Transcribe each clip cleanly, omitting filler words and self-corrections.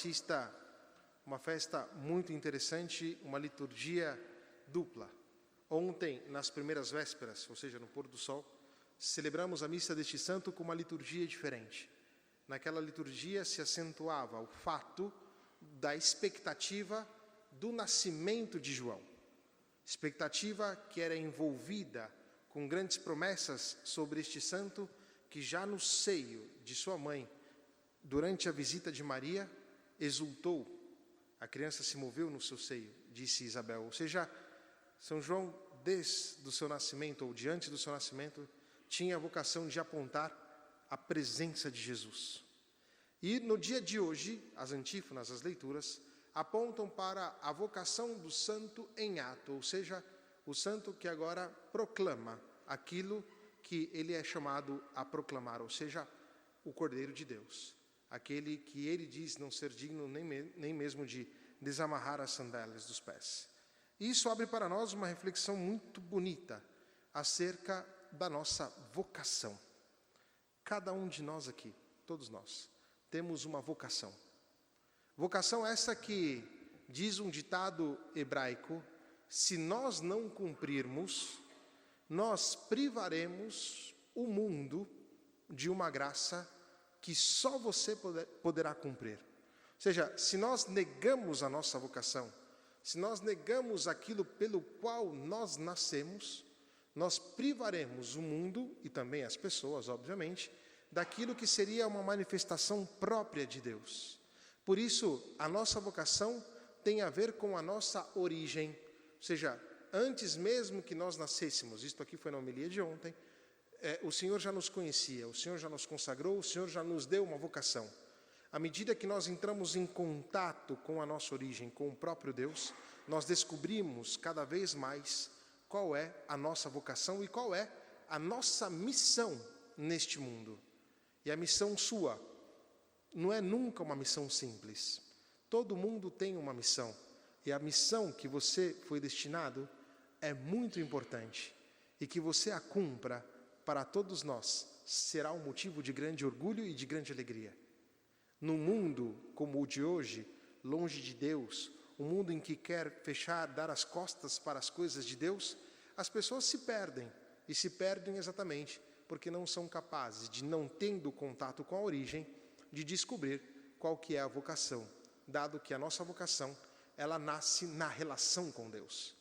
Batista uma festa muito interessante, uma liturgia dupla. Ontem, nas primeiras vésperas, ou seja, no pôr do sol, celebramos a missa deste santo com uma liturgia diferente. Naquela liturgia se acentuava o fato da expectativa do nascimento de João. Expectativa que era envolvida com grandes promessas sobre este santo que já no seio de sua mãe, durante a visita de Maria, exultou. A criança se moveu no seu seio, disse Isabel. Ou seja, São João, desde o seu nascimento, ou diante do seu nascimento, tinha a vocação de apontar a presença de Jesus. E no dia de hoje, as antífonas, as leituras, apontam para a vocação do santo em ato, ou seja, o santo que agora proclama aquilo que ele é chamado a proclamar, ou seja, o Cordeiro de Deus, aquele que ele diz não ser digno nem mesmo de desamarrar as sandálias dos pés. Isso abre para nós uma reflexão muito bonita acerca da nossa vocação. Cada um de nós aqui, todos nós, temos uma vocação. Vocação essa que, diz um ditado hebraico, se nós não cumprirmos, nós privaremos o mundo de uma graça que só você poderá cumprir. Ou seja, se nós negamos a nossa vocação, se nós negamos aquilo pelo qual nós nascemos, nós privaremos o mundo, e também as pessoas, obviamente, daquilo que seria uma manifestação própria de Deus. Por isso, a nossa vocação tem a ver com a nossa origem, ou seja, antes mesmo que nós nascêssemos, isto aqui foi na homilia de ontem, o Senhor já nos conhecia, o Senhor já nos consagrou, o Senhor já nos deu uma vocação. À medida que nós entramos em contato com a nossa origem, com o próprio Deus, nós descobrimos cada vez mais qual é a nossa vocação e qual é a nossa missão neste mundo. E a missão sua não é nunca uma missão simples. Todo mundo tem uma missão. E a missão que você foi destinado é muito importante. E que você a cumpra para todos nós será um motivo de grande orgulho e de grande alegria. Num mundo como o de hoje, longe de Deus, um mundo em que quer fechar, dar as costas para as coisas de Deus, as pessoas se perdem. E se perdem exatamente porque não são capazes de, não tendo contato com a origem, de descobrir qual que é a vocação, dado que a nossa vocação, ela nasce na relação com Deus.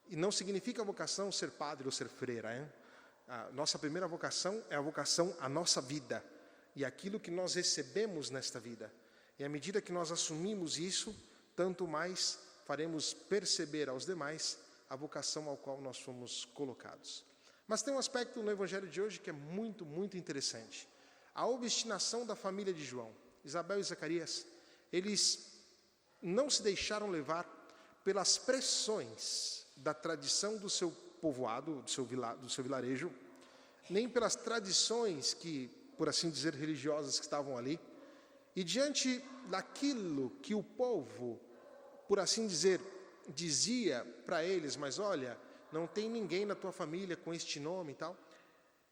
E não significa a vocação ser padre ou ser freira, hein? A nossa primeira vocação é a vocação à nossa vida e aquilo que nós recebemos nesta vida. E à medida que nós assumimos isso, tanto mais faremos perceber aos demais a vocação ao qual nós fomos colocados. Mas tem um aspecto no Evangelho de hoje que é muito, muito interessante. A obstinação da família de João. Isabel e Zacarias, eles não se deixaram levar pelas pressões da tradição do seu povoado, do seu vilarejo, nem pelas tradições que, por assim dizer, religiosas que estavam ali. E diante daquilo que o povo, por assim dizer, dizia para eles, mas olha, não tem ninguém na tua família com este nome e tal,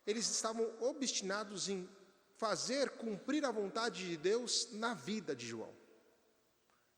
eles estavam obstinados em fazer cumprir a vontade de Deus na vida de João.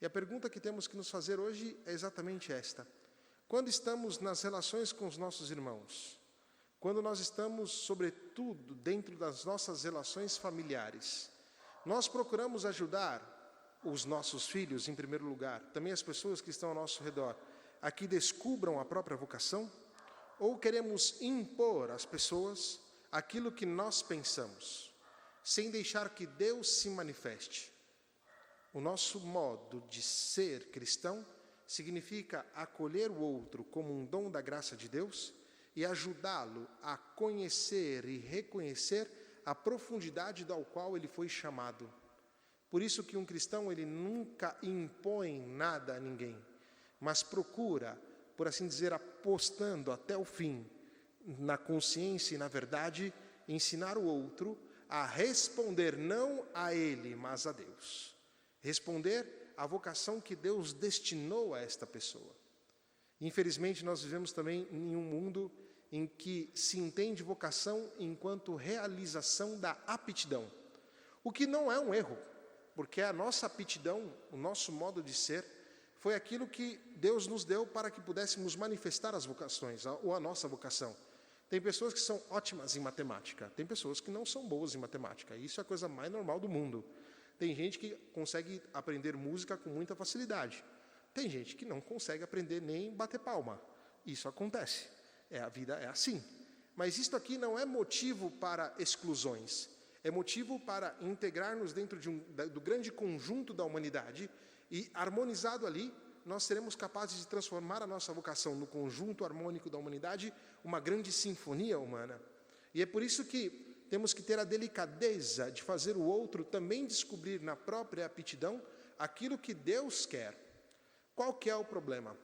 E a pergunta que temos que nos fazer hoje é exatamente esta. Quando estamos nas relações com os nossos irmãos, quando nós estamos, sobretudo, dentro das nossas relações familiares, nós procuramos ajudar os nossos filhos, em primeiro lugar, também as pessoas que estão ao nosso redor, a que descubram a própria vocação? Ou queremos impor às pessoas aquilo que nós pensamos, sem deixar que Deus se manifeste? O nosso modo de ser cristão significa acolher o outro como um dom da graça de Deus e ajudá-lo a conhecer e reconhecer a profundidade da qual ele foi chamado. Por isso que um cristão, ele nunca impõe nada a ninguém, mas procura, por assim dizer, apostando até o fim, na consciência e na verdade, ensinar o outro a responder não a ele, mas a Deus. Responder à vocação que Deus destinou a esta pessoa. Infelizmente, nós vivemos também em um mundo em que se entende vocação enquanto realização da aptidão, o que não é um erro. porque a nossa aptidão, o nosso modo de ser, foi aquilo que Deus nos deu para que pudéssemos manifestar as vocações, ou a nossa vocação. Tem pessoas que são ótimas em matemática, tem pessoas que não são boas em matemática, isso é a coisa mais normal do mundo. Tem gente que consegue aprender música com muita facilidade, tem gente que não consegue aprender nem bater palma, isso acontece, a vida é assim. Mas isto aqui não é motivo para exclusões, é motivo para integrar-nos dentro do grande conjunto da humanidade e, harmonizado ali, nós seremos capazes de transformar a nossa vocação no conjunto harmônico da humanidade, uma grande sinfonia humana. E é por isso que temos que ter a delicadeza de fazer o outro também descobrir na própria aptidão aquilo que Deus quer. Qual que é o problema?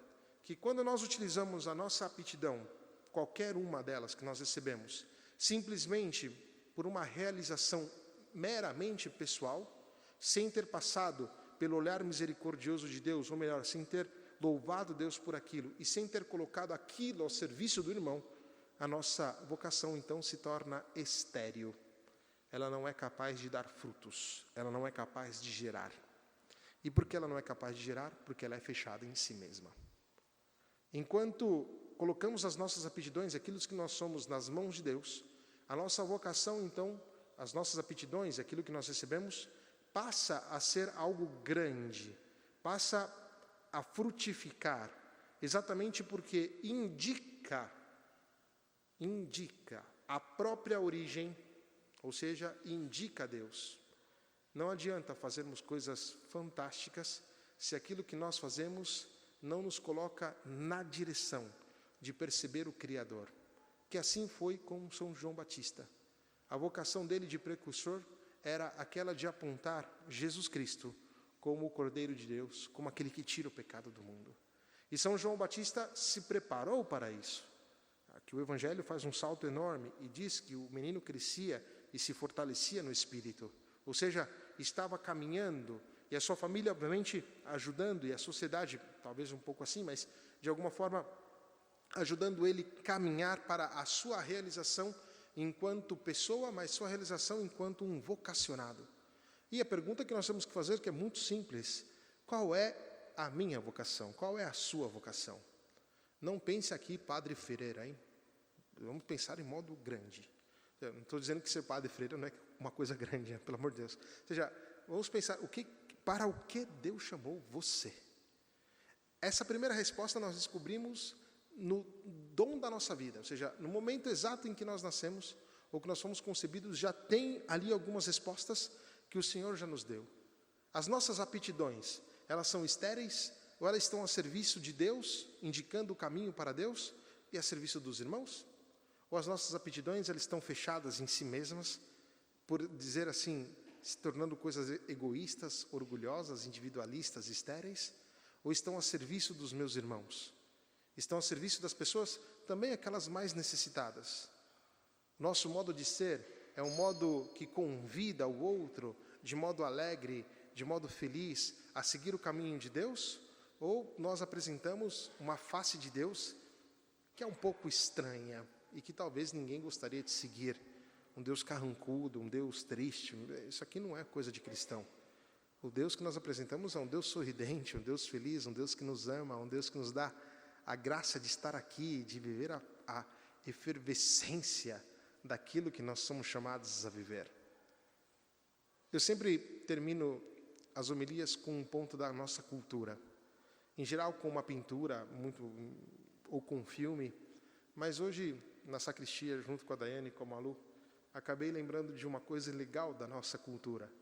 Que quando nós utilizamos a nossa aptidão, qualquer uma delas que nós recebemos, simplesmente por uma realização meramente pessoal, sem ter passado pelo olhar misericordioso de Deus, ou melhor, sem ter louvado Deus por aquilo, e sem ter colocado aquilo ao serviço do irmão, a nossa vocação então se torna estéril. Ela não é capaz de dar frutos, ela não é capaz de gerar. E por que ela não é capaz de gerar? Porque ela é fechada em si mesma. Enquanto colocamos as nossas aptidões, aquilo que nós somos, nas mãos de Deus, a nossa vocação, então, as nossas aptidões, aquilo que nós recebemos, passa a ser algo grande, passa a frutificar, exatamente porque indica a própria origem, ou seja, indica a Deus. Não adianta fazermos coisas fantásticas se aquilo que nós fazemos não nos coloca na direção de perceber o Criador. Que assim foi com São João Batista. A vocação dele de precursor era aquela de apontar Jesus Cristo como o Cordeiro de Deus, como aquele que tira o pecado do mundo. E São João Batista se preparou para isso. Aqui o Evangelho faz um salto enorme e diz que o menino crescia e se fortalecia no Espírito. Ou seja, estava caminhando, e a sua família, obviamente, ajudando, e a sociedade, talvez um pouco assim, mas de alguma forma ajudando ele a caminhar para a sua realização enquanto pessoa, mas sua realização enquanto um vocacionado. E a pergunta que nós temos que fazer, que é muito simples: qual é a minha vocação? Qual é a sua vocação? Não pense aqui Padre Ferreira, hein? Vamos pensar em modo grande. Eu não estou dizendo que ser Padre Ferreira não é uma coisa grande, pelo amor de Deus. Ou seja, vamos pensar para o que Deus chamou você. Essa primeira resposta nós descobrimos no dom da nossa vida, ou seja, no momento exato em que nós nascemos, ou que nós fomos concebidos, já tem ali algumas respostas que o Senhor já nos deu. As nossas aptidões, elas são estéreis, ou elas estão a serviço de Deus, indicando o caminho para Deus, e a serviço dos irmãos? Ou as nossas aptidões, elas estão fechadas em si mesmas, por dizer assim, se tornando coisas egoístas, orgulhosas, individualistas, estéreis? Ou estão a serviço dos meus irmãos? Estão a serviço das pessoas, também aquelas mais necessitadas. Nosso modo de ser é um modo que convida o outro, de modo alegre, de modo feliz, a seguir o caminho de Deus? Ou nós apresentamos uma face de Deus que é um pouco estranha e que talvez ninguém gostaria de seguir? Um Deus carrancudo, um Deus triste. Isso aqui não é coisa de cristão. O Deus que nós apresentamos é um Deus sorridente, um Deus feliz, um Deus que nos ama, um Deus que nos dá a graça de estar aqui, de viver a efervescência daquilo que nós somos chamados a viver. Eu sempre termino as homilias com um ponto da nossa cultura. Em geral, com uma pintura, ou com um filme. Mas hoje, na sacristia, junto com a Daiane e com a Malu, acabei lembrando de uma coisa legal da nossa cultura.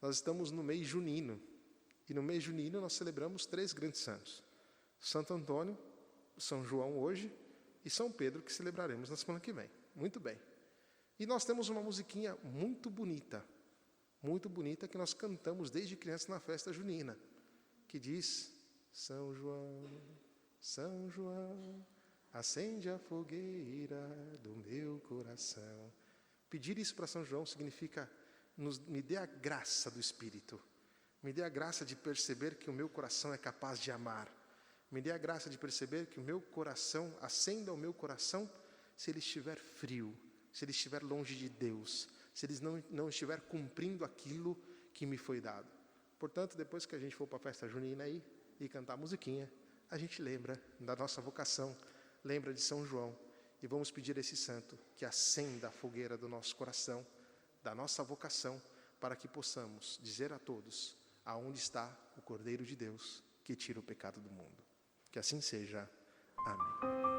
Nós estamos no mês junino. E no mês junino nós celebramos 3 grandes santos. Santo Antônio, São João hoje e São Pedro, que celebraremos na semana que vem. Muito bem. E nós temos uma musiquinha muito bonita, que nós cantamos desde criança na festa junina, que diz: São João, acende a fogueira do meu coração. Pedir isso para São João significa: me dê a graça do Espírito, me dê a graça de perceber que o meu coração é capaz de amar, me dê a graça de perceber que o meu coração, acenda o meu coração se ele estiver frio, se ele estiver longe de Deus, se ele não estiver cumprindo aquilo que me foi dado. Portanto, depois que a gente for para a festa junina aí e cantar musiquinha, a gente lembra da nossa vocação, lembra de São João, e vamos pedir a esse santo que acenda a fogueira do nosso coração, da nossa vocação, para que possamos dizer a todos aonde está o Cordeiro de Deus que tira o pecado do mundo. Que assim seja. Amém.